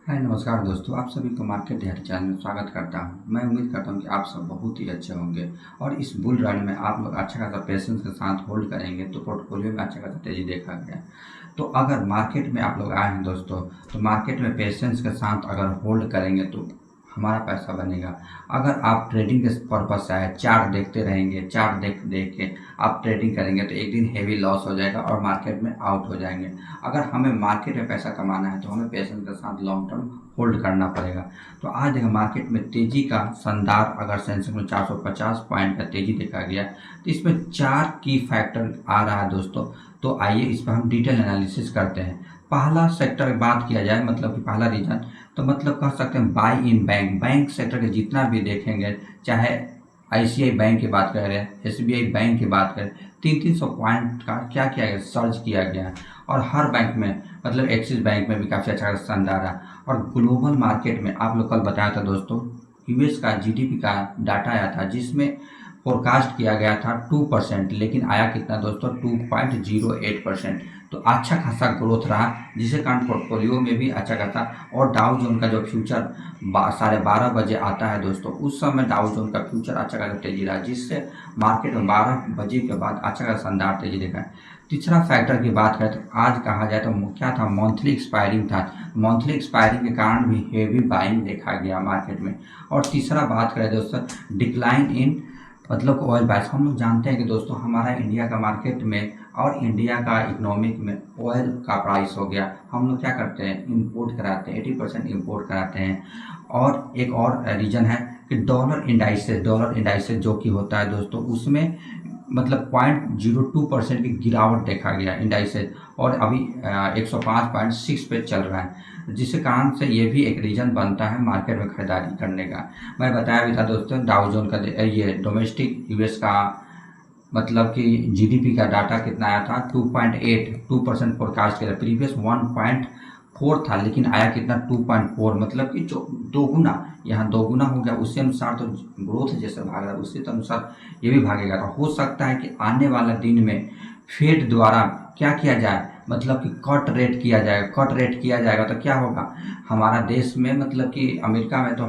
हाय नमस्कार दोस्तों, आप सभी को मार्केट डेयर चैनल में स्वागत करता हूं। मैं उम्मीद करता हूं कि आप सब बहुत ही अच्छे होंगे और इस बुल रन में आप लोग अच्छा खासा पेशेंस के साथ होल्ड करेंगे तो पोर्टफोलियो में अच्छा खासा तेजी देखा गया। तो अगर मार्केट में आप लोग आए हैं दोस्तों, तो मार्केट में पेशेंस के साथ अगर होल्ड करेंगे तो हमारा पैसा बनेगा। अगर आप ट्रेडिंग के पर्पज से आए, चार्ट देखते रहेंगे, चार्ट देख देख के आप ट्रेडिंग करेंगे तो एक दिन हेवी लॉस हो जाएगा और मार्केट में आउट हो जाएंगे। अगर हमें मार्केट में पैसा कमाना है तो हमें पेशेंस के साथ लॉन्ग टर्म होल्ड करना पड़ेगा। तो आज देखो मार्केट में तेजी का शानदार, अगर सेंसेक्स में 450 पॉइंट का तेजी देखा गया तो इसमें 4 की फैक्टर आ रहा है दोस्तों। तो आइए इस पर हम डिटेल एनालिसिस करते हैं। पहला सेक्टर की बात किया जाए, मतलब कि पहला रीजन, तो मतलब कह सकते हैं by in bank. Bank sector के जितना भी देखेंगे, चाहे आईसीआई बैंक की बात करें, एसबीआई बैंक की बात करें, 300 पॉइंट का क्या किया गया, सर्च किया गया। और हर बैंक में, मतलब एक्सिस बैंक में भी काफ़ी अच्छा शानदार है। और ग्लोबल मार्केट में आप लोग कल बताया था दोस्तों, यूएस का जीडीपी का डाटा आया था जिसमें फोरकास्ट किया गया था 2%, लेकिन आया कितना दोस्तों, 2.08%। तो अच्छा खासा ग्रोथ रहा, जिसके कारण पोर्टफोलियो में भी अच्छा खासा। और डाउ जोन का जो फ्यूचर 12:30 बजे आता है दोस्तों, उस समय डाउ जोन का फ्यूचर अच्छा खासा तेजी रहा, जिससे मार्केट में 12 बजे के बाद अच्छा खासा शानदार तेजी देखा है। तीसरा फैक्टर की बात करें तो आज कहा जाए तो क्या था, मंथली एक्सपायरिंग था। मंथली एक्सपायरिंग के कारण भी हेवी बाइंग देखा गया मार्केट में। और तीसरा बात करें दोस्तों, डिक्लाइन इन, मतलब ऑयल प्राइस। हम लोग जानते हैं कि दोस्तों हमारा इंडिया का मार्केट में और इंडिया का इकोनॉमिक में ऑयल का प्राइस हो गया। हम लोग क्या करते हैं, इंपोर्ट कराते हैं, 80% इंपोर्ट कराते हैं। और एक और रीजन है कि डॉलर इंडाइसेस जो कि होता है दोस्तों, उसमें मतलब 0.02% की गिरावट देखा गया इंडाइसेस, और अभी 105.6 पे चल रहा है, जिसके कारण से ये भी एक रीज़न बनता है मार्केट में खरीदारी करने का। मैं बताया भी था दोस्तों, डाउ जोन का ये डोमेस्टिक यूएस का, मतलब कि जीडीपी का डाटा कितना आया था, 2.82% फोरकास्ट किया था। प्रीवियस 1.4 था, लेकिन आया कितना, 2.4, मतलब कि जो दोगुना, यहाँ दोगुना हो गया। उसी अनुसार तो ग्रोथ जैसे भाग रहा है उसी अनुसार ये भी भागेगा। तो हो सकता है कि आने वाला दिन में फेड द्वारा क्या किया जाए, मतलब कि कट रेट किया जाएगा। कट रेट किया जाएगा तो क्या होगा, हमारा देश में, मतलब कि अमेरिका में तो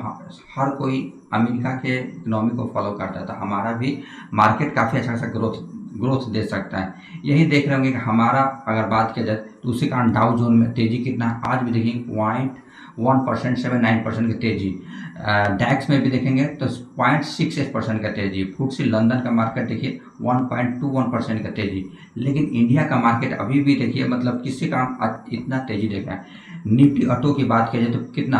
हर कोई अमेरिका के इकोनॉमी को फॉलो करता है, तो हमारा भी मार्केट काफ़ी अच्छा खासा ग्रोथ दे सकता है। यही देख रहे होंगे कि हमारा अगर बात किया जाए तो उसी कारण डाउ जोन में तेजी कितना है, आज भी देखेंगे 0.1%, 79% की तेजी। डैक्स में भी देखेंगे तो 0.68% का तेजी। फुटसी लंदन का मार्केट देखिए 1.21% का तेजी। लेकिन इंडिया का मार्केट अभी भी देखिए, मतलब किसी कारण इतना तेजी देख रहा है। निफ्टी ऑटो की बात किया जाए तो कितना,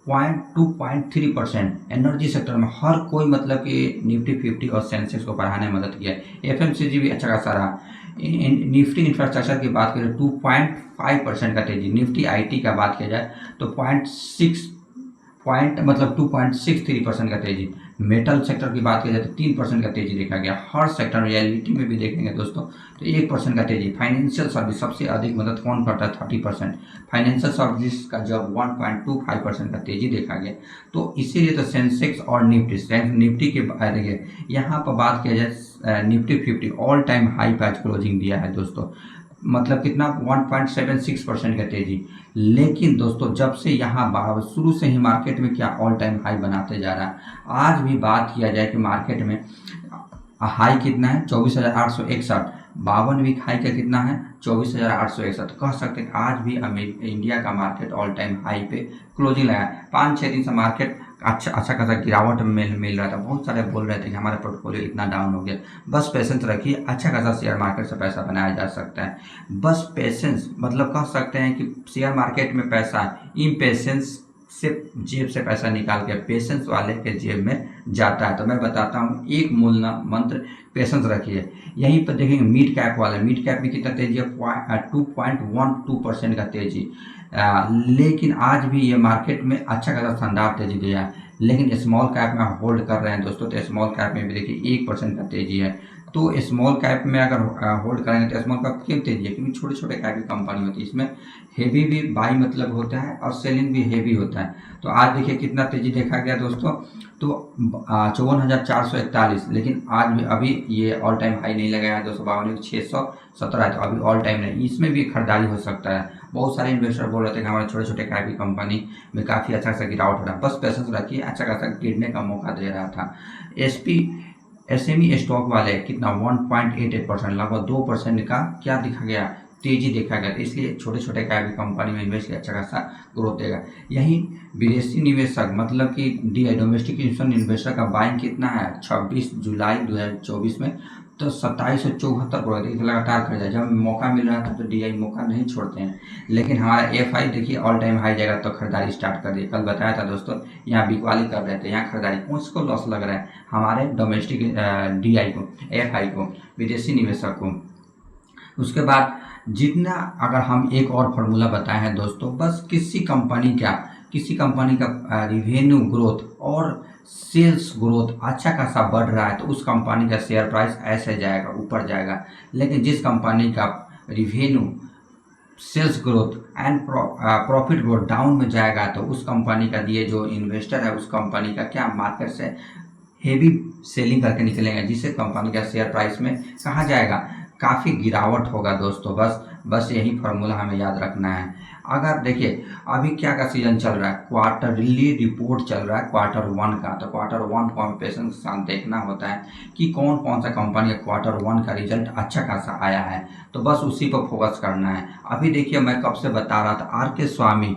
2.3%। एनर्जी सेक्टर में हर कोई, मतलब कि निफ्टी 50 और सेंसेक्स को बढ़ाने में मदद किया है। एफएमसीजी भी अच्छा खासा रहा। निफ्टी इंफ्रास्ट्रक्चर की बात करें 2.5% का तेजी। निफ्टी आईटी का बात किया जाए तो 2.63% का तेजी। मेटल सेक्टर की बात की जाए तो 3% का तेजी देखा गया। हर सेक्टर में, रियलिटी में भी देखेंगे दोस्तों तो 1% का तेजी। फाइनेंशियल सर्विस सबसे अधिक मदद कौन करता है, 30%। फाइनेंशियल सर्विस का जब 1.25% का तेजी देखा गया। तो इसीलिए तो सेंसेक्स और निफ्टी के देखिए, यहाँ पर बात किया जाए निफ्टी 50 ऑल टाइम हाई पे आज क्लोजिंग दिया है दोस्तों, मतलब कितना, 1.76% का तेजी। लेकिन दोस्तों जब से यहाँ शुरू से ही मार्केट में क्या ऑल टाइम हाई बनाते जा रहा है। आज भी बात किया जाए कि मार्केट में हाई कितना है, 24,861। 52 वीक हाई का कितना है, 24,861। कह सकते हैं आज भी इंडिया का मार्केट ऑल टाइम हाई पे क्लोजिंग लगा है। 5-6 दिन से मार्केट अच्छा खासा गिरावट मिल रहा था। बहुत सारे बोल रहे थे कि हमारा पोर्टफोलियो इतना डाउन हो गया। बस पेशेंस रखिए, अच्छा खासा शेयर मार्केट से पैसा बनाया जा सकता है। बस पेशेंस, मतलब कह सकते हैं कि शेयर मार्केट में पैसा इम्पेशेंस से जेब से पैसा निकाल के पेशेंस वाले के जेब में जाता है। तो मैं बताता हूँ एक मूल मंत्र, पेशेंस रखिए। यहीं पर देखेंगे मिड कैप वाले, मिड कैप में कितना तेजी है, 2.12% का तेजी। लेकिन आज भी ये मार्केट में अच्छा खासा शानदार तेजी दिया है। लेकिन स्मॉल कैप में होल्ड कर रहे हैं दोस्तों, तो स्मॉल कैप में भी देखिए 1% का तेजी है। तो स्मॉल कैप में अगर होल्ड करेंगे तो स्मॉल कैप क्यों तेजी है, क्योंकि छोटे छोटे कैप की कंपनी होती है, इसमें हेवी भी बाई मतलब होता है और सेलिंग भी हेवी होता है। तो आज देखिए कितना तेजी देखा गया दोस्तों, तो 54,441। लेकिन आज भी अभी ये ऑल टाइम हाई नहीं लगाया है, 252,617 है, तो अभी ऑल टाइम नहीं, इसमें भी खरीदारी हो सकता है। बहुत सारे इन्वेस्टर बोल रहे थे कि हमारे छोटे छोटे कैप की कंपनी में काफ़ी अच्छा खासा गिरावट हो रहा है, बस पेशेंस रखिए, अच्छा खासा गिरने का मौका दे रहा था। एसपी एसएमई स्टॉक वाले कितना 1.88%, लगभग 2% का क्या दिखा गया, तेजी देखा गया। इसलिए छोटे छोटे कैप की कंपनी में इन्वेस्ट किया, अच्छा खासा ग्रोथ देगा। यही विदेशी निवेशक मतलब कि डोमेस्टिक इंस्टीट्यूशनल इन्वेस्टर का बाइंग कितना है 26 जुलाई 2024 में, तो 2774 करोड़ लगातार खरीदा। जब मौका मिल रहा था तो डीआई मौका नहीं छोड़ते हैं, लेकिन हमारा एफआई देखिए ऑल टाइम हाई जाएगा तो खरीदारी स्टार्ट कर दी। कल बताया था दोस्तों, यहाँ बिकवाली कर रहे थे, यहाँ खरीदारी, उसको लॉस लग रहा है हमारे डोमेस्टिक डीआई को, एफआई को, विदेशी निवेशक को। उसके बाद जितना, अगर हम एक और फार्मूला बताए हैं दोस्तों, बस किसी कंपनी का रिवेन्यू ग्रोथ और सेल्स ग्रोथ अच्छा खासा बढ़ रहा है तो उस कंपनी का शेयर प्राइस ऐसे जाएगा, ऊपर जाएगा। लेकिन जिस कंपनी का revenue, sales growth and profit growth down में जाएगा तो उस कंपनी का, ये जो इन्वेस्टर है उस कंपनी का क्या मार्केट से हेवी सेलिंग करके निकलेंगे, जिससे कंपनी का शेयर प्राइस में कहाँ जाएगा, काफ़ी गिरावट होगा दोस्तों। बस यही फार्मूला हमें याद रखना है। अगर देखिए अभी क्या का सीजन चल रहा है, क्वार्टरली रिपोर्ट चल रहा है Q1 का, तो Q1 को हमें पेशेंस के साथ देखना होता है कि कौन कौन सा कंपनी का Q1 का रिजल्ट अच्छा खासा आया है, तो बस उसी पर फोकस करना है। अभी देखिए मैं कब से बता रहा था, आर के स्वामी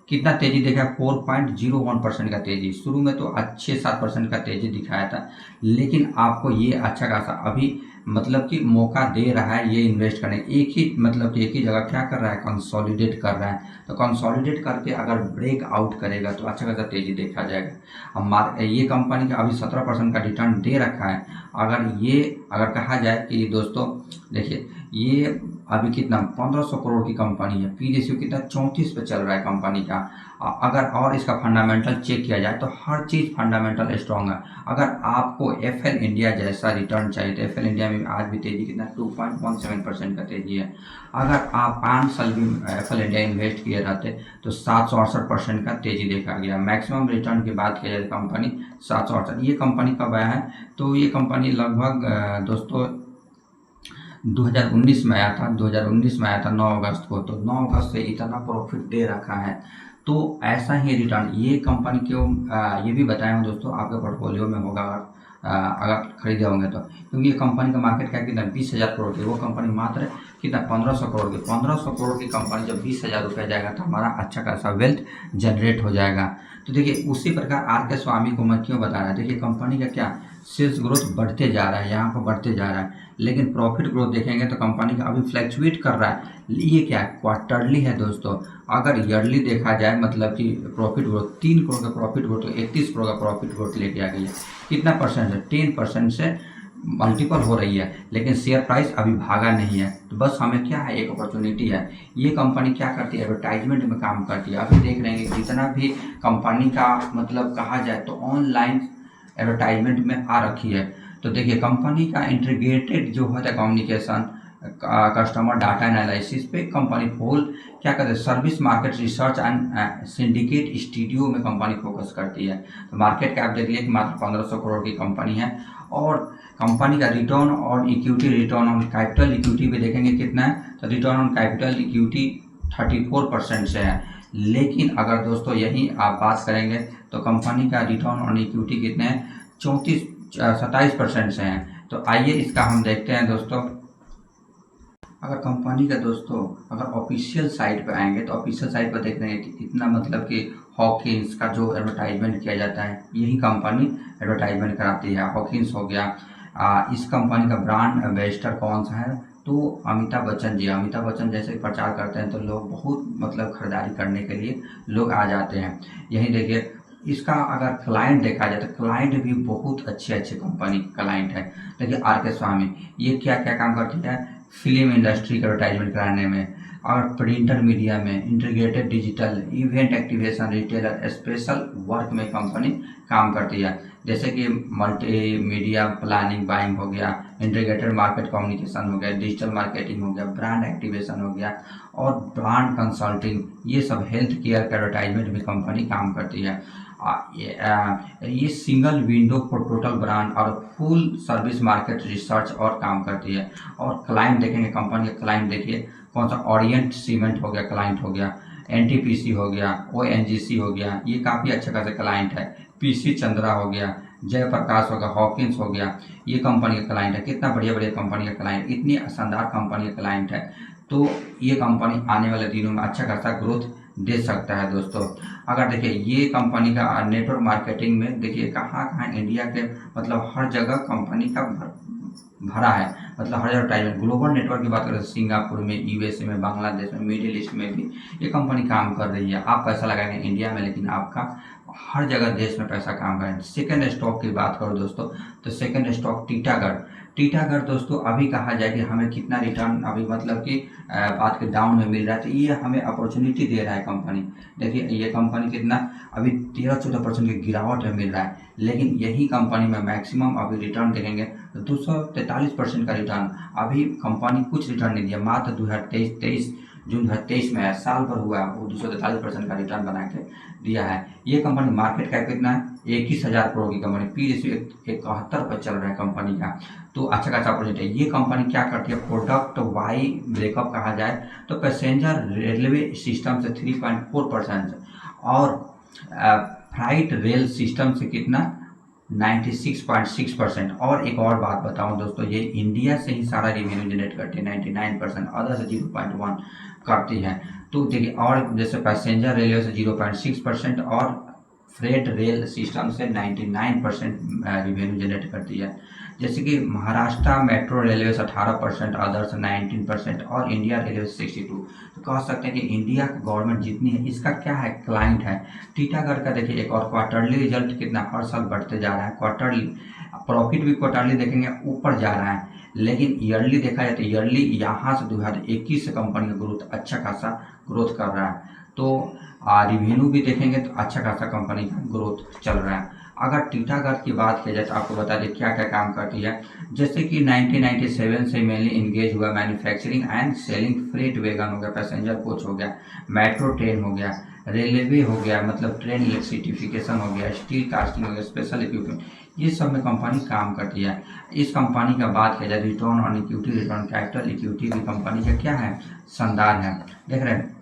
कितना तेजी देखा, 4.01% का तेजी। शुरू में तो 6-7% का तेजी दिखाया था, लेकिन आपको ये अच्छा खासा अभी मतलब कि मौका दे रहा है ये इन्वेस्ट करने। एक ही जगह क्या कर रहा है, कंसोलिडेट कर रहा है। तो कंसोलिडेट करके अगर ब्रेक आउट करेगा तो अच्छा खासा तेजी देखा जाएगा। अब ये कंपनी का अभी 17% का रिटर्न दे रखा है। अगर कहा जाए कि दोस्तों देखिए, ये अभी कितना 1500 करोड़ की कंपनी है, पी रेशियो कितना 34 पे चल रहा है कंपनी का। अगर और इसका फंडामेंटल चेक किया जाए तो हर चीज़ फंडामेंटल स्ट्रॉन्ग है। अगर आपको एफएल इंडिया जैसा रिटर्न चाहिए तो एफएल इंडिया में आज भी तेजी कितना 2.17% का तेजी है। अगर आप 5 साल भी एफएल इंडिया इन्वेस्ट किए रहते तो 768% का तेजी देखा गया। मैक्सिमम रिटर्न की बात किया जाए कंपनी 768। ये कंपनी कब आया है, तो ये कंपनी लगभग दोस्तों 2019 में आया था, 9 अगस्त को। तो 9 अगस्त से इतना प्रॉफिट दे रखा है, तो ऐसा ही रिटर्न ये कंपनी क्यों, ये भी बताया हूँ दोस्तों, आपके पोर्टफोलियो में होगा अगर खरीदे होंगे तो। क्योंकि ये कंपनी का मार्केट कैप कितना 20,000 करोड़ की, वो कंपनी मात्र कितना 1500 करोड़ की। 1500 करोड़ की कंपनी जब 20,000 रुपये जाएगा तो हमारा अच्छा खासा वेल्थ जनरेट हो जाएगा। तो देखिए उसी प्रकार आर के स्वामी को मैं क्यों बता रहा है, देखिए कंपनी का क्या सेल्स ग्रोथ बढ़ते जा रहा है, यहाँ पर बढ़ते जा रहा है, लेकिन प्रॉफिट ग्रोथ देखेंगे तो कंपनी का अभी फ्लैक्चुएट कर रहा है। ये क्या है, क्वार्टरली है दोस्तों। अगर ईयरली देखा जाए मतलब कि प्रॉफिट ग्रोथ 3 करोड़ का प्रॉफिट ग्रोथ, 31 करोड़ का प्रॉफिट ग्रोथ लेके आ गई है। कितना परसेंट है, 10% से मल्टीपल हो रही है, लेकिन शेयर प्राइस अभी भागा नहीं है। तो बस हमें क्या है, एक अपॉर्चुनिटी है। ये कंपनी क्या करती है, एडवर्टाइजमेंट में काम करती है। अभी देख रहे हैं जितना भी कंपनी का मतलब कहा जाए तो ऑनलाइन एडवर्टाइजमेंट में आ रखी है। तो देखिए कंपनी का इंटीग्रेटेड जो होता है कम्युनिकेशन, कस्टमर डाटा एनालिसिस पे कंपनी फुल क्या करते हैं, service market research and syndicate studio में कंपनी फोकस करती है। तो मार्केट कैप देख लिया कि मात्र 1500 करोड़ की कंपनी है। और कंपनी का return on equity, return on capital equity भी देखेंगे कितना है, तो रिटर्न ऑन कैपिटल इक्विटी 34% से है। लेकिन अगर दोस्तों यही आप बात करेंगे तो कंपनी का रिटर्न ऑन इक्विटी कितने हैं, 27% से हैं। तो आइए इसका हम देखते हैं दोस्तों। अगर कंपनी का दोस्तों अगर ऑफिशियल साइट पर आएंगे तो ऑफिशियल साइट पर देख रहे हैं कि इतना मतलब कि हॉकिंस का जो एडवर्टाइजमेंट किया जाता है यही कंपनी एडवर्टाइजमेंट कराती है। हॉकिंस हो गया, इस कंपनी का ब्रांड एम्बेसडर कौन सा है, तो अमिताभ बच्चन जी। अमिताभ बच्चन जैसे प्रचार करते हैं तो लोग बहुत मतलब खरीदारी करने के लिए लोग आ जाते हैं। यही देखिए इसका अगर क्लाइंट देखा जाए तो क्लाइंट भी बहुत अच्छे अच्छे कंपनी के क्लाइंट है। देखिए आर के स्वामी ये क्या क्या काम करती है, फिल्म इंडस्ट्री का एडवर्टाइजमेंट कराने में, और प्रिंटर मीडिया में, integrated digital, event activation, retailer, special work में कंपनी काम करती है। जैसे कि मल्टी मीडिया प्लानिंग बाइंग हो गया, इंटीग्रेटेड मार्केट कम्युनिकेशन हो गया, डिजिटल मार्केटिंग हो गया, ब्रांड एक्टिवेशन हो गया और ब्रांड कंसल्टिंग, ये सब हेल्थ केयर का एडवर्टाइजमेंट में कंपनी काम करती है। ये single window for total brand और फुल सर्विस मार्केट रिसर्च और काम करती है। और क्लाइंट देखेंगे, कंपनी के क्लाइंट देखिए कौन सा ओरिएंट सीमेंट हो गया क्लाइंट हो गया, एनटीपीसी हो गया, ओएनजीसी हो गया, ये काफ़ी अच्छा खासा क्लाइंट है। पीसी चंद्रा हो गया, जयप्रकाश हो गया, हॉकिंस हो गया, ये कंपनी का क्लाइंट है। कितना बढ़िया बढ़िया कंपनी का क्लाइंट, इतनी शानदार कंपनी का क्लाइंट है। तो ये कंपनी आने वाले दिनों में अच्छा खासा ग्रोथ दे सकता है दोस्तों। अगर देखिए ये कंपनी का नेटवर्क मार्केटिंग में देखिए कहाँ कहाँ इंडिया के मतलब हर जगह कंपनी का भरा है, मतलब हर जगह टाइम ग्लोबल नेटवर्क की बात करें तो सिंगापुर में, यूएसए में, बांग्लादेश में, मिडिल ईस्ट में भी ये कंपनी काम कर रही है। आप पैसा लगाएंगे इंडिया में, लेकिन आपका हर जगह देश में पैसा काम करें। सेकंड स्टॉक की बात करो दोस्तों, तो सेकंड स्टॉक टीटागढ़। टीटागढ़ दोस्तों अभी कहा जाए कि हमें कितना रिटर्न अभी मतलब कि बात के डाउन में मिल रहा है, तो ये हमें अपॉर्चुनिटी दे रहा है कंपनी। देखिए ये कंपनी कितना अभी 13-14% की गिरावट में मिल रहा है, लेकिन यही कंपनी में मैक्सिमम अभी रिटर्न देखेंगे तो 243% का रिटर्न। अभी कंपनी कुछ रिटर्न नहीं दिया, मात्र 2023 जून 2023 में है, साल भर हुआ है, वो 243% का रिटर्न बना के दिया है। ये कंपनी मार्केट कैप कितना है, 21,000 करोड़ की कंपनी, P/71 पर चल रहा है कंपनी का। तो अच्छा खासा अपॉर्चुनिटी है। ये कंपनी क्या करती है, प्रोडक्ट वाई ब्रेकअप कहा जाए तो पैसेंजर रेलवे सिस्टम से 3.4% और फ्लाइट रेल सिस्टम से कितना 96.6%। और एक और बात बताऊं दोस्तों, ये इंडिया से ही सारा रेवेन्यू जनरेट करती है 99%, अदर से 0.1 करती है। तो देखिए और जैसे पैसेंजर रेलवे से 0.6% और फ्रेट रेल सिस्टम से 99% रेवेन्यू जनरेट करती है। जैसे कि महाराष्ट्र मेट्रो रेलवे से 18%, अदर से 19% और इंडिया रेलवे से 62। तो कह सकते हैं कि इंडिया की गवर्नमेंट जितनी है इसका क्या है क्लाइंट है। टीटागढ़ का देखिए एक और क्वार्टरली रिजल्ट कितना हर साल बढ़ते जा रहा है, क्वार्टरली प्रॉफिट भी क्वार्टरली देखेंगे ऊपर जा रहा है, लेकिन ईयरली देखा जाए तो ईयरली यहाँ से 2021 से कंपनी का ग्रोथ अच्छा खासा ग्रोथ कर रहा है। तो रिवेन्यू भी देखेंगे तो अच्छा खासा कंपनी का ग्रोथ चल रहा है। अगर टीटागढ़ की बात की जाए तो आपको बता दें क्या क्या काम करती है। जैसे कि 1997 से मेनली इंगेज हुआ manufacturing and selling freight wagon हो गया, पैसेंजर कोच हो गया, मेट्रो ट्रेन हो गया, रेलवे हो गया मतलब ट्रेन इलेक्ट्रिफिकेशन हो गया, स्टील कास्टिंग हो गया, स्पेशल इक्विपमेंट, ये सब में कंपनी काम करती है। इस कंपनी का बात किया जाए return on equity, return capital equity भी कंपनी का क्या है शानदार है, देख रहे हैं।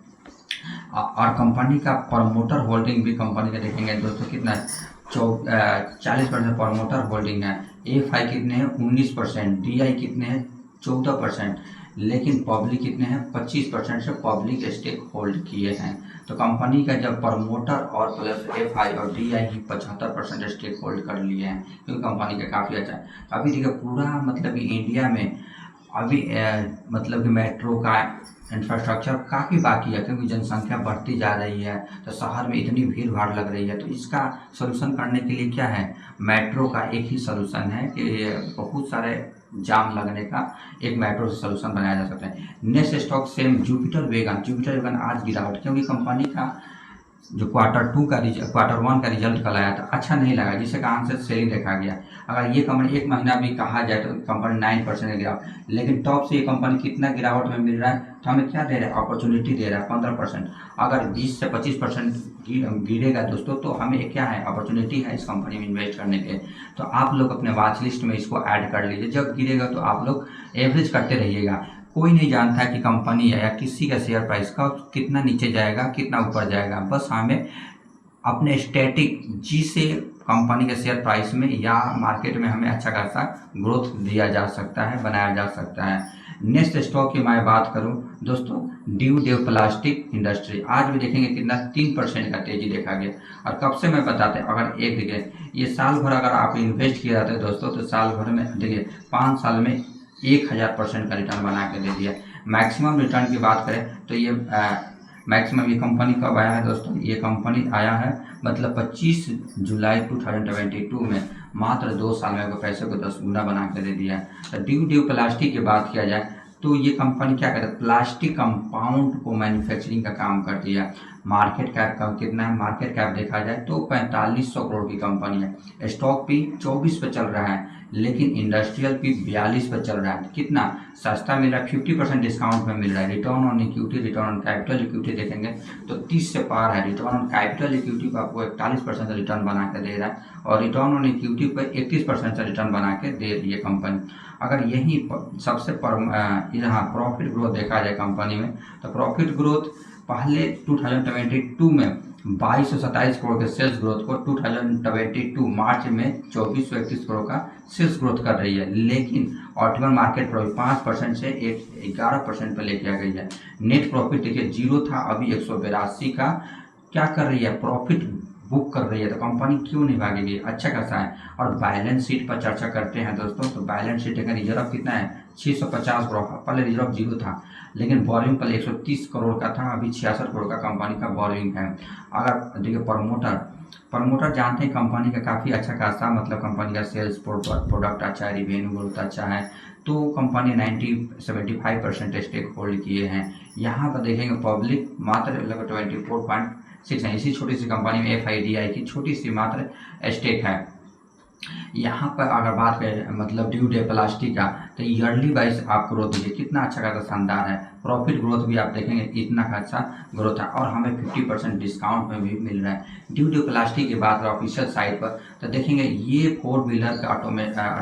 और कंपनी का प्रमोटर होल्डिंग भी कंपनी का देखेंगे दोस्तों कितना है, 40% प्रमोटर होल्डिंग है। एफ आई कितने हैं 19%, DI कितने हैं 14%, लेकिन पब्लिक कितने हैं 25% से पब्लिक स्टेक होल्ड किए हैं। तो कंपनी का जब प्रमोटर और प्लस FI और DI ही 75% स्टेक होल्ड कर लिए हैं, क्योंकि कंपनी का काफ़ी अच्छा है। अभी देखिए पूरा मतलब कि इंडिया में अभी मतलब कि मेट्रो का इंफ्रास्ट्रक्चर काफ़ी बाकी है, क्योंकि जनसंख्या बढ़ती जा रही है तो शहर में इतनी भीड़ भाड़ लग रही है। तो इसका सलूशन करने के लिए क्या है, मेट्रो का एक ही सलूशन है कि बहुत सारे जाम लगने का एक मेट्रो से सलूशन बनाया जा सकता है। Next stock same Jupiter Wagon आज गिरावट, क्योंकि कंपनी का जो क्वार्टर 1 का रिजल्ट कल आया था अच्छा नहीं लगा, जिसके कारण से सेलिंग देखा गया। अगर ये कंपनी एक महीना भी कहा जाए तो कंपनी 9% गिरावट, लेकिन टॉप से ये कंपनी कितना गिरावट में मिल रहा है, तो हमें क्या दे रहा है अपॉर्चुनिटी दे रहा है 15%। अगर 20 से 25% गिरेगा दोस्तों तो हमें क्या है अपॉर्चुनिटी है इस कंपनी में इन्वेस्ट करने के। तो आप लोग अपने वॉच लिस्ट में इसको ऐड कर लीजिए, जब गिरेगा तो आप लोग एवरेज करते रहिएगा। कोई नहीं जानता है कि कंपनी या किसी का शेयर प्राइस का कितना नीचे जाएगा कितना ऊपर जाएगा, बस हमें अपने स्टैटिक जिसे कंपनी के शेयर प्राइस में या मार्केट में हमें अच्छा खासा ग्रोथ दिया जा सकता है, बनाया जा सकता है। नेक्स्ट स्टॉक की मैं बात करूं दोस्तों, ड्यूडेव प्लास्टिक इंडस्ट्री आज भी देखेंगे कितना 3% का तेजी देखा गया। और कब से मैं बताते अगर एक देखिए ये साल भर अगर आप इन्वेस्ट किया जाता है दोस्तों तो साल भर में देखिए 5 साल में 1000% का रिटर्न बना के दे दिया। मैक्सिमम रिटर्न की बात करें तो ये मैक्सिमम ये कंपनी कब आया है दोस्तों, ये कंपनी आया है मतलब 25 जुलाई 2022 में, मात्र 2 साल में पैसे को 10 गुना बना के दे दिया है। तो ड्यूडेव प्लास्टिक की बात किया जाए तो ये कंपनी क्या करती है, प्लास्टिक कंपाउंड को मैन्युफैक्चरिंग का काम करती है। मार्केट कैप का कितना है, मार्केट कैप देखा जाए तो 4500 करोड़ की कंपनी है। स्टॉक भी 24 पे चल रहा है, लेकिन इंडस्ट्रियल भी 42 पे चल रहा है। कितना सस्ता मिल रहा है, 50% डिस्काउंट में मिल रहा है। Return on equity, return on capital equity देखेंगे तो 30 से पार है। रिटर्न ऑन कैपिटल इक्विटी को आपको 41% रिटर्न बना के दे रहा है और रिटर्न ऑन इक्विटी पर 31% से रिटर्न बना के दे रही है कंपनी। अगर यही सबसे यहाँ प्रॉफिट ग्रोथ देखा जाए कंपनी में, तो प्रॉफिट ग्रोथ पहले 2022 में 2227 करोड़ के सेल्स ग्रोथ को 2022 मार्च में 2431 करोड़ का सेल्स ग्रोथ कर रही है, लेकिन ऑप्टिमल मार्केट प्रॉफिट 5% से 11% पर लेके आ गई है। नेट प्रॉफिट देखिए जीरो था, अभी 182 का क्या कर रही है, प्रॉफिट बुक कर रही है। तो कंपनी क्यों नहीं भागेगी, अच्छा खासा है। और बैलेंस शीट पर चर्चा करते हैं दोस्तों, तो बैलेंस शीट का रिजर्व कितना है, 650 करोड़ का। पहले रिजर्व जीरो था, लेकिन वॉल्यूम पहले 130 करोड़ का था, अभी 66 करोड़ का कंपनी का वॉल्यूम है। अगर देखिए प्रमोटर जानते हैं कंपनी का काफ़ी अच्छा खासा, मतलब कंपनी का सेल्स प्रोडक्ट अच्छा है, रिवेन्यू ग्रोथ अच्छा है, तो कंपनी 75% स्टेक होल्ड किए हैं। यहाँ पर देखेंगे पब्लिक मात्र लगभग 24.6 है। इसी छोटी सी कंपनी में FIDI की छोटी सी मात्र स्टेक है। यहाँ पर अगर बात करें मतलब ड्यू डे प्लास्टिक का, तो ईयरली वाइज आप ग्रोथ देखिए कितना अच्छा खासा शानदार है। प्रॉफिट ग्रोथ भी आप देखेंगे इतना अच्छा ग्रोथ है और हमें 50% डिस्काउंट में भी मिल रहा है। ड्यू डे प्लास्टिक की बात करें ऑफिशियल साइट पर, तो देखेंगे ये 4 व्हीलर का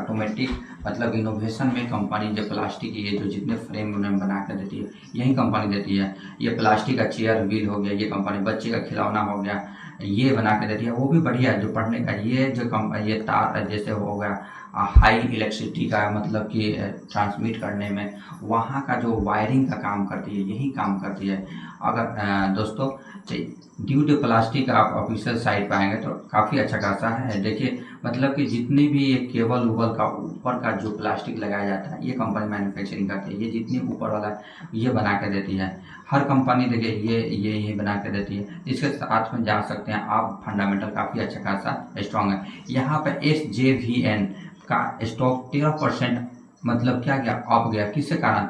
ऑटोमेटिक मतलब इनोवेशन में कंपनी जो प्लास्टिक की ये जो जितने फ्रेम उन्हें बना कर देती है यही कंपनी देती है। ये प्लास्टिक का चेयर व्हील हो गया, ये कंपनी बच्चे का खिलौना हो गया, ये बना के देती है, वो भी बढ़िया है। जो पढ़ने का ये जो ये तार जैसे हो गया हाई इलेक्ट्रिसिटी का मतलब कि ट्रांसमिट करने में वहाँ का जो वायरिंग का काम करती है यही काम करती है। अगर दोस्तों ड्यू डे प्लास्टिक आप ऑफिशियल साइट पर आएंगे तो काफ़ी अच्छा खासा है। देखिए मतलब कि जितनी भी ये केबल उबल का ऊपर का जो प्लास्टिक लगाया जाता है ये कंपनी मैन्युफैक्चरिंग करती है। ये जितनी ऊपर वाला ये बना के देती है, हर कंपनी देखिए ये बना के देती है। इसके साथ में जा सकते हैं आप, फंडामेंटल काफ़ी अच्छा खासा स्ट्रॉन्ग है। यहाँ पे SJVN का स्टॉक 13% मतलब क्या गया, अप गया। किसके कारण,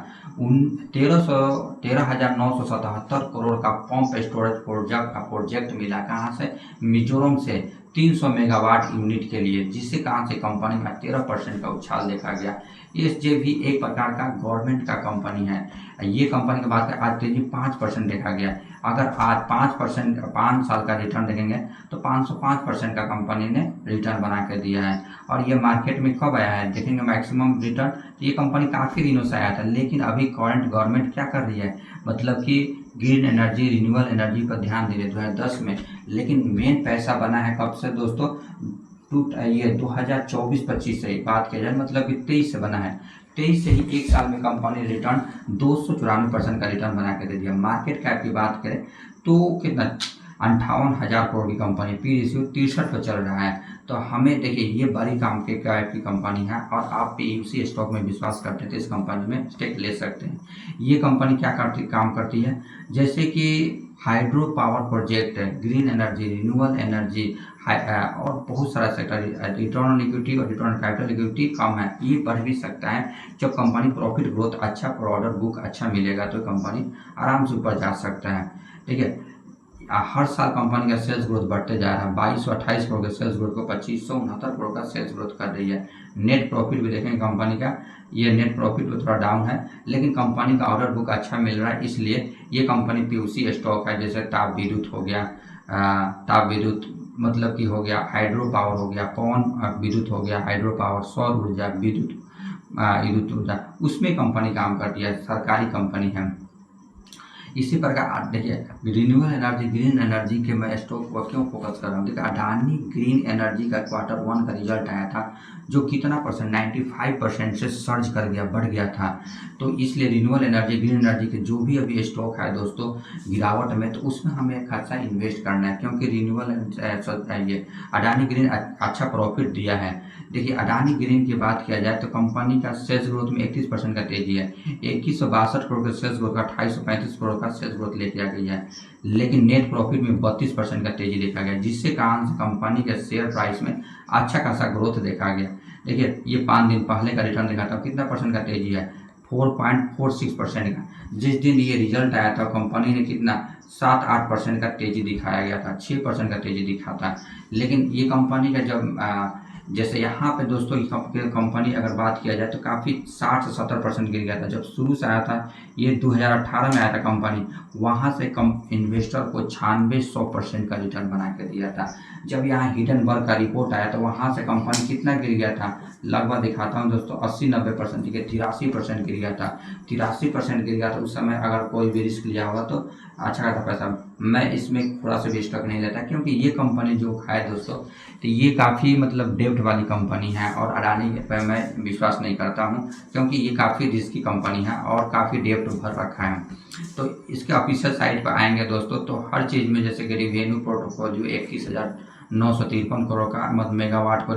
13,977 करोड़ का पंप स्टोरेज प्रोजेक्ट मिला। कहाँ से, मिजोरम से 300 मेगावाट यूनिट के लिए, जिससे कारण से कंपनी में 13% का उछाल देखा गया। SJ भी एक प्रकार का गवर्नमेंट का कंपनी है। ये कंपनी की बात करें आज तेजी 5% देखा गया। अगर आज 5% 5 साल का रिटर्न देखेंगे तो 505% का कंपनी ने रिटर्न बना के दिया है। और ये मार्केट में कब आया है देखेंगे मैक्सिमम रिटर्न, तो ये कंपनी काफ़ी दिनों से आया था, लेकिन अभी करंट गवर्नमेंट क्या कर रही है मतलब कि ग्रीन एनर्जी रिन्यूएबल एनर्जी पर ध्यान दे रही है 2010 में। लेकिन मेन पैसा बना है कब से दोस्तों, ये 2024-25 से बात किया जाए मतलब कि 23 से बना है। 23 से ही एक साल में कंपनी रिटर्न 294% का रिटर्न बना के दे दिया। मार्केट कैप की बात करें तो कितना 58,000 करोड़ की कंपनी, पी रेशियो 63 पर चल रहा है। तो हमें देखिए ये बड़ी काम के कैप की कंपनी है और आप PUC स्टॉक में विश्वास करते हैं तो इस कंपनी में स्टेक ले सकते हैं। ये कंपनी क्या काम करती है, जैसे कि हाइड्रो पावर प्रोजेक्ट है, ग्रीन एनर्जी, रिन्यूएबल एनर्जी और बहुत सारा सेक्टर। रिटर्न ऑन इक्विटी और रिटर्न ऑन कैपिटल इक्विटी कम है, ये बढ़ भी सकता है। जब कंपनी प्रॉफिट ग्रोथ अच्छा, ऑर्डर बुक अच्छा मिलेगा तो कंपनी आराम से ऊपर जा सकता है। ठीक है, हर साल कंपनी का सेल्स ग्रोथ बढ़ते जा रहा है। 2228 करोड़ के सेल्स ग्रोथ को 2569 करोड़ का सेल्स ग्रोथ कर रही है। नेट प्रॉफिट भी देखेंगे कंपनी का, ये नेट प्रॉफिट तो थोड़ा डाउन है, लेकिन कंपनी का ऑर्डर बुक अच्छा मिल रहा है, इसलिए ये कंपनी PUC स्टॉक है। जैसे ताप विद्युत हो गया, ताप विद्युत मतलब कि हो गया, हाइड्रो पावर हो गया, पवन विद्युत हो गया, हाइड्रो पावर, सौर ऊर्जा, विद्युत ऊर्जा, उसमें कंपनी काम करती है, सरकारी कंपनी है। इसी प्रकार देखिए रिन्यूएबल एनर्जी, ग्रीन एनर्जी के मैं स्टॉक को क्यों फोकस कर रहा हूँ, देखिए अडानी ग्रीन एनर्जी का Q1 का रिजल्ट आया था जो कितना परसेंट 95% से सर्ज कर गया, बढ़ गया था। तो इसलिए रिन्यूएबल एनर्जी, ग्रीन एनर्जी के जो भी अभी स्टॉक है दोस्तों गिरावट में, तो उसमें हमें खासा इन्वेस्ट करना है, क्योंकि रिन्यूएबल ये अडानी ग्रीन अच्छा प्रॉफिट दिया है। देखिए अडानी ग्रीन की बात किया जाए तो कंपनी का सेल्स ग्रोथ में 31% का तेजी है। 2162 करोड़ के सेल्स ग्रोथ का 2835 करोड़ का सेल्स ग्रोथ लेके आ गई है, लेकिन नेट प्रॉफिट में 32% का तेजी देखा गया, जिससे कारण से कंपनी के शेयर प्राइस में अच्छा खासा ग्रोथ देखा गया। देखिए ये 5 दिन पहले का रिटर्न देखा था, कितना परसेंट का तेजी है, 4.46% का। जिस दिन ये रिजल्ट आया था कंपनी ने कितना 7-8% का तेजी दिखाया गया था, 6% का तेजी दिखा था। लेकिन ये कंपनी का जब जैसे यहाँ पे दोस्तों कंपनी अगर बात किया जाए तो काफ़ी 60 से 70% गिर गया था। जब शुरू से आया था ये 2018 में आया था कंपनी, वहाँ से इन्वेस्टर को 96-100% का रिटर्न बना के दिया था। जब यहाँ हिडनबर्ग का रिपोर्ट आया तो वहाँ से कंपनी कितना गिर गया था, लगभग दिखाता हूँ दोस्तों 80-90% के 83% गिर गया था। 83% गिर गया था। उस समय अगर कोई भी रिस्क लिया होगा तो अच्छा खासा पैसा, मैं इसमें थोड़ा सा भी स्टॉक नहीं लेता, क्योंकि ये कंपनी जो है दोस्तों तो ये काफ़ी मतलब डेब्ट वाली कंपनी है और अडानी पे मैं विश्वास नहीं करता हूँ, क्योंकि ये काफ़ी रिस्की कंपनी है और काफ़ी डेब्ट भर रखा है। तो इसके ऑफिशियल साइट पर आएंगे दोस्तों तो हर चीज़ में जैसे कि रिवेन्यू पोर्टफोलियो 21,953 करोड़ का मतलब मेगावाट को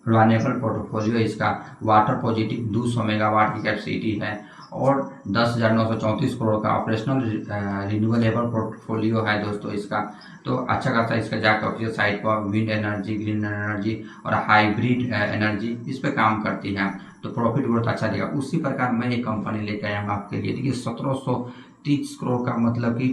रिन्यूएबल पोर्टफोलियो है इसका। वाटर पॉजिटिव 200 मेगावाट की कैपेसिटी है और 10,934 करोड़ का ऑपरेशनल रिन्यूएबल पोर्टफोलियो है दोस्तों इसका। तो अच्छा खासा इसका जाकर ऑफिशियल साइट पर विंड एनर्जी, ग्रीन एनर्जी और हाइब्रिड एनर्जी इस पे काम करती है, तो प्रॉफिट ग्रोथ अच्छा देगा। उसी प्रकार मैं एक कंपनी लेकर आया हूँ आपके लिए। देखिए 1730 करोड़ का मतलब कि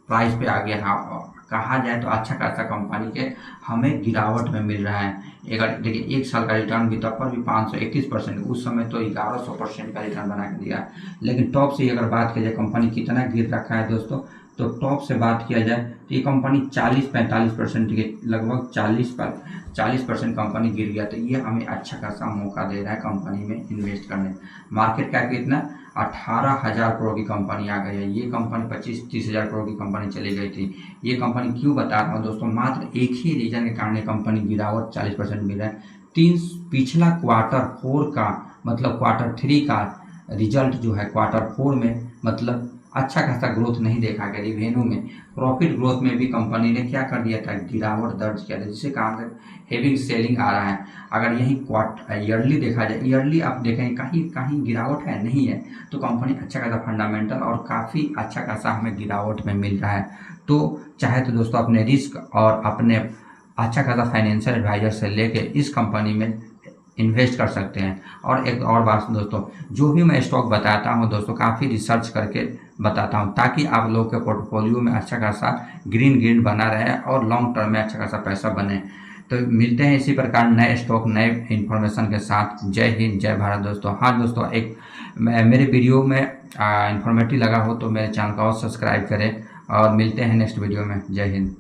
प्राइस पे आ गया। हाँ, कहा जाए तो अच्छा खासा कंपनी के हमें गिरावट में मिल रहा है। अगर देखिए 1 साल का रिटर्न भी तब पर भी 531%, उस समय तो 1100% का रिटर्न बना के दिया। लेकिन टॉप से अगर बात की जाए कंपनी कितना गिर रखा है दोस्तों, तो टॉप से बात किया जाए तो ये कंपनी 40-45% के लगभग 40% कंपनी गिर गया। तो ये हमें अच्छा खासा मौका दे रहा है कंपनी में इन्वेस्ट करने। मार्केट कैप कितना 18,000 करोड़ की कंपनी आ गई है। ये कंपनी 25-30 हज़ार करोड़ की कंपनी चली गई थी। ये कंपनी क्यों बता रहा हूँ दोस्तों, मात्र एक ही रीजन के कारण कंपनी गिरावट 40% मिल रहा है। पिछला Q4 का मतलब Q3 का रिजल्ट जो है Q4 में मतलब अच्छा खासा ग्रोथ नहीं देखा गया। रिवेन्यू में, प्रॉफिट ग्रोथ में भी कंपनी ने क्या कर दिया था, गिरावट दर्ज किया था, जिससे कहा हेविंग सेलिंग आ रहा है। अगर यही ईयरली देखा जाए, ईयरली आप देखें कहीं गिरावट है नहीं है, तो कंपनी अच्छा खासा फंडामेंटल और काफ़ी अच्छा खासा हमें गिरावट में मिल रहा है। तो चाहे तो दोस्तों अपने रिस्क और अपने अच्छा खासा फाइनेंशियल एडवाइजर से लेके इस कंपनी में इन्वेस्ट कर सकते हैं। और एक और बात दोस्तों, जो भी मैं स्टॉक बताता हूं दोस्तों काफ़ी रिसर्च करके बताता हूं, ताकि आप लोग के पोर्टफोलियो में अच्छा खासा ग्रीन बना रहे और लॉन्ग टर्म में अच्छा खासा पैसा बने। तो मिलते हैं इसी प्रकार नए स्टॉक नए इन्फॉर्मेशन के साथ। जय हिंद, जय भारत दोस्तों। हाँ दोस्तों, एक मेरे वीडियो में इन्फॉर्मेटिव लगा हो तो मेरे चैनल को और सब्सक्राइब करें और मिलते हैं नेक्स्ट वीडियो में। जय हिंद।